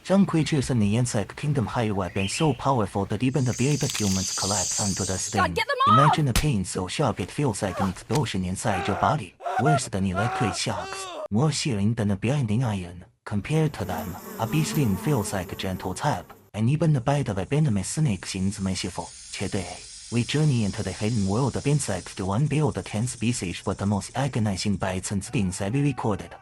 Some creatures in the insect kingdom hire weapons so powerful that even the bravest humans collapse under the sting. Imagine a pain so sharp it feels like an explosion inside your body, worse than electric shocks, more searing than a blinding iron. Compared to them, a bee sting feels like a gentle tap, and even the bite of a venomous snake seems merciful. Today, we journey into the hidden world of insects to unveil the 10 species with the most agonizing bites and stings ever recorded.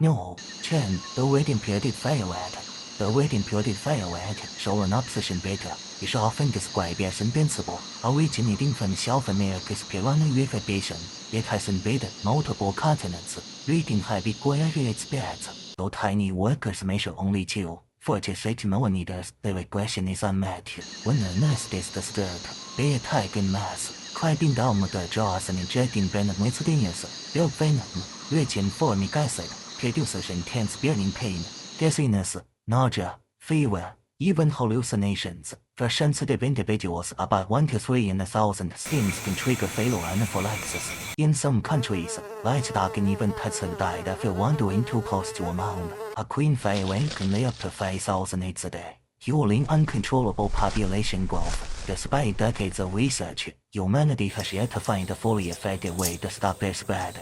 No, 10. The red-impurted fire rat. The red-impurted fire rat, shown obsession beta, is often described as invincible, originating from South America's piranha river basin. It has invaded multiple continents, wreaking havoc wherever it spreads. Though tiny workers measure only 2.4 to 6 millimeters, their aggression is unmatched. When their nest is disturbed, they attack in mass, clamping down with their jaws and injecting venom instantaneously. Their venom, rich in formic acid, produces intense burning pain, dizziness, nausea, fever, even hallucinations. For sensitive individuals, about 1 to 3 in 1,000 stings can trigger fatal anaphylaxis. In some countries, livestock and even pets have died after wandering too close to a mound. A queen fire ant can lay up to 5,000 eggs a day, fueling uncontrollable population growth. Despite decades of research, humanity has yet to find a fully effective way to stop their spread.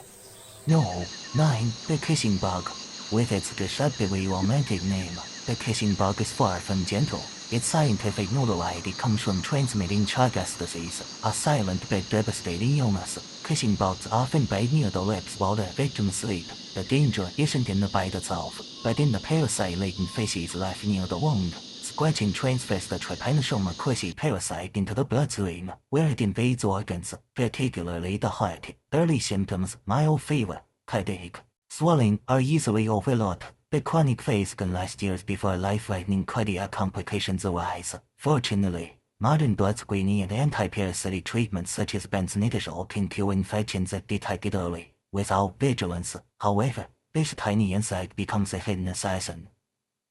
No. 9. The kissing bug. With its deceptively romantic name, the kissing bug is far from gentle. Its scientific notoriety comes from transmitting Chagas disease, a silent but devastating illness. Kissing bugs often bite near the lips while their victims sleep. The danger isn't in the bite itself, but in the parasite-laden feces left near the wound. Scratching transfers the trypanosoma cruzi parasite into the bloodstream, where it invades organs, particularly the heart. Early symptoms, mild fever, headache, swelling, are easily overlooked. The chronic phase can last years before life-threatening cardiac complications arise. Fortunately, modern blood screening and anti-parasitic treatments such as benznidazole can cure infections if detected early. Without vigilance, however, this tiny insect becomes a hidden assassin.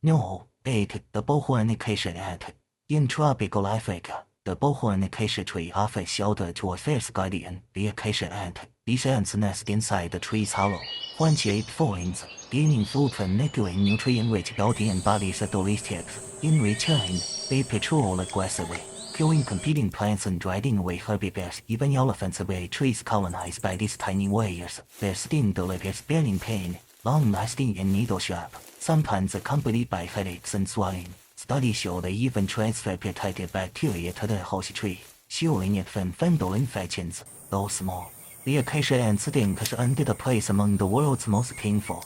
No. 8. The bullhorn acacia ant. In tropical Africa, the bullhorn acacia tree offers shelter to a fierce guardian, the acacia ant. These ants nest inside the tree's hollow, horn-shaped forms, gaining food from nickeling nutrient-rich built-in bodies at the least tips. In return, they patrol aggressively, killing competing plants and driving away herbivores. Even elephants avoid trees colonized by these tiny warriors. Their sting delivers burning pain, long-lasting and needle-sharp, sometimes accompanied by headaches and swelling. Studies show they even transfer protective bacteria to their host tree, shielding it from fungal infections. Though small, the acacia ant sting has earned it a place among the world's most painful.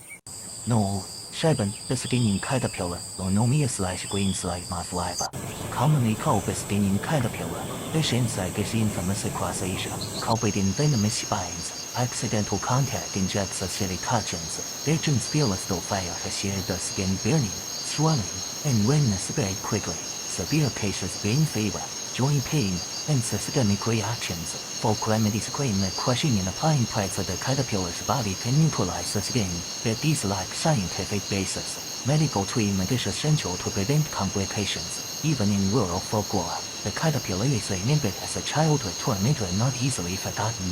No. 7. The stinging caterpillar, Lonomia/green-slide moth larva. Commonly called the stinging caterpillar, this insect is infamous across Asia, covered in venomous spines. Accidental contact injects acidic toxins. Victims feel as though fire has seared their skin, burning, swelling, and redness spread quickly. Severe cases bring fever, joint pain, and systemic reactions. Folk remedies claim that crushing and applying parts of the caterpillar's body can neutralize the sting, but these lack scientific basis. Medical treatment is essential to prevent complications. Even in rural folklore, the caterpillar is remembered as a childhood tormentor not easily forgotten.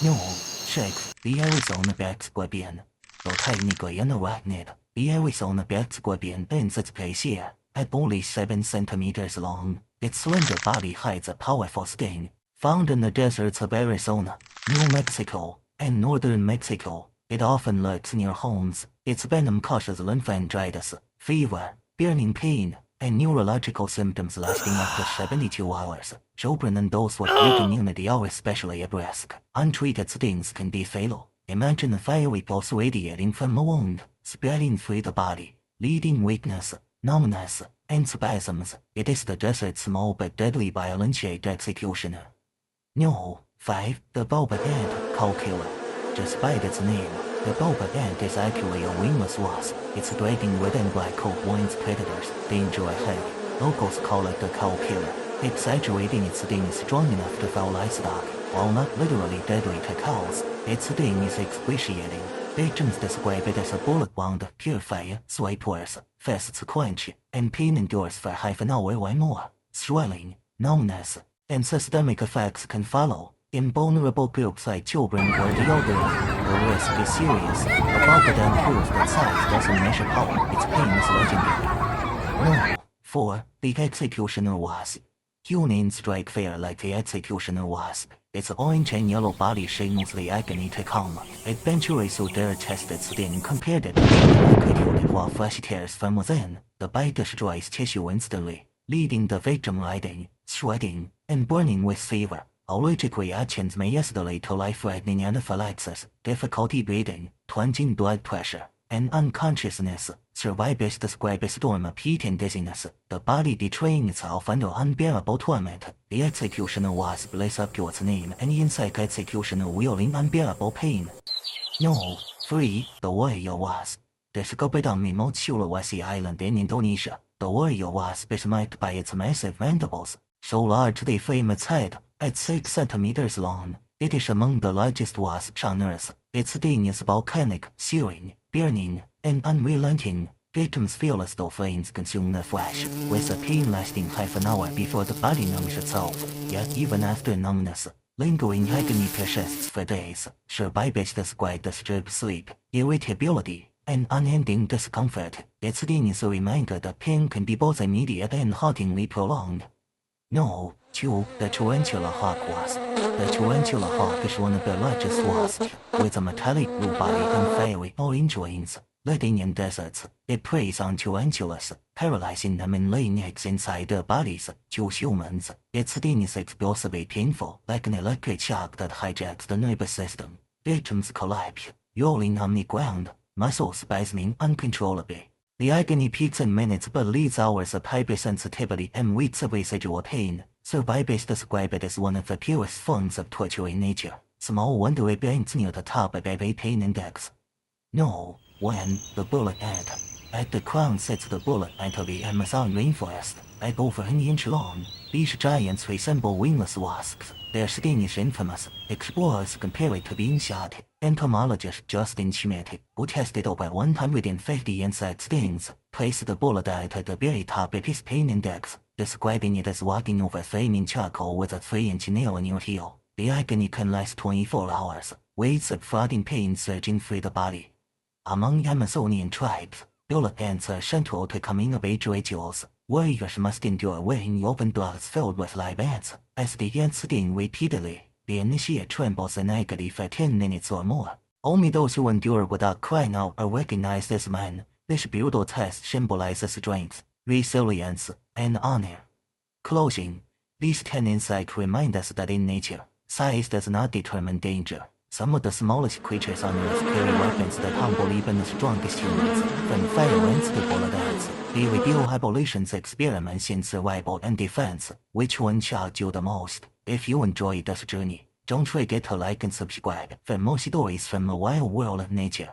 No. 6. The Arizona black scorpion. Though technically an arachnid, the Arizona black scorpion bends its place here. At only 7 centimeters long, its slender body hides a powerful sting. Found in the deserts of Arizona, New Mexico, and northern Mexico, it often lurks near homes. Its venom causes lymphangitis, fever, burning pain, and neurological symptoms lasting up to 72 hours. Children and those with weak immunity are especially at risk. Untreated stings can be fatal. Imagine a fiery pulse radiating from a wound, spreading through the body, leading weakness, numbness, and spasms. It is the desert's small but deadly violent-shaped executioner. No. 5. The bulbous ant, cow killer. Despite its name, the bulbous ant is actually a wingless wasp. Its dragging red and black coat warns predators. Danger ahead. Locals call it the cow killer, exaggerating its sting is strong enough to fell livestock. While not literally deadly to cows, its sting is excruciating. Victims describe it as a bullet wound of pure fire, sweat pours, fists clench, and pain endures for half an hour or more. Swelling, numbness, and systemic effects can follow. In vulnerable groups like children or the elderly, the risk is serious. The bulbous ant proves that size doesn't measure power, its pain is legendary. 4. The executioner wasp. Humans strike fear like the executioner wasp. Its orange and yellow body signals the agony to come. Adventurers who dare test its sting compared it to the electrocuted while flesh tears from within. The bite destroys tissue instantly, leaving the victim writhing, sweating, and burning with fever. Allergic reactions may escalate to life-threatening anaphylaxis, difficulty breathing, plunging blood pressure, and unconsciousness. Survivors describe a storm of heat and dizziness, the body betraying itself under unbearable torment. The executioner wasp lives up to its name, and the insect executioner wielding unbearable pain. No. 3. The warrior wasp. Discovered on remote Sulawesi Island in Indonesia, the warrior wasp is marked by its massive mandibles, so large they frame its head. At 6 centimeters long, it is among the largest wasps on Earth. Its sting is volcanic, searing, burning, and unrelenting. Victims feel as though flames consume their flesh, with the pain lasting half an hour before the body numbs itself. Yet even after numbness, lingering agony persists for days. Survivors describe disturbed sleep, irritability, and unending discomfort. Its sting is a reminder that pain can be both immediate and hauntingly prolonged. No. 2. The tarantula hawk wasp. The tarantula hawk is one of the largest wasps, with a metallic blue body and fiery orange wings. Living in deserts, it preys on tarantulas, paralyzing them and laying eggs inside their bodies. To humans, its sting is explosively painful, like an electric shock that hijacks the nervous system. Victims collapse, rolling on the ground, muscles spasming uncontrollably. The agony peaks in minutes but leaves hours of hypersensitivity and weeks of residual pain. Survivors describe it as one of the purest forms of torture in nature. Small wonder it ranks near the top of every pain index. No. 1. The bullet ant. At the crown sits the bullet ant of the Amazon rainforest. At over an inch long, these giants resemble wingless wasps. Their sting is infamous. Explorers compare it to being shot. Entomologist Justin Schmidt, who tested over 150 insect stings, placed the bullet ant at the very top of his pain index, describing it as walking over flaming charcoal with a 3-inch nail in your heel. The agony can last 24 hours, waves of frothing pain surging through the body. Among Amazonian tribes, bullet ants are central to coming-of-age rituals. Warriors must endure wearing open gloves filled with live ants. As the ants sting repeatedly, the initiate trembles in agony for 10 minutes or more. Only those who endure without crying out are recognized as men. This brutal test symbolizes strength, resilience, and honor. Closing. These 10 insights remind us that in nature, size does not determine danger. Some of the smallest creatures on Earth carry weapons that humble even the strongest humans, from fire ants to bullet ants. They reveal evolution's experiments in survival and defense. Which one shocked you the most? If you enjoyed this journey, don't forget to like and subscribe for more stories from the wild world of nature.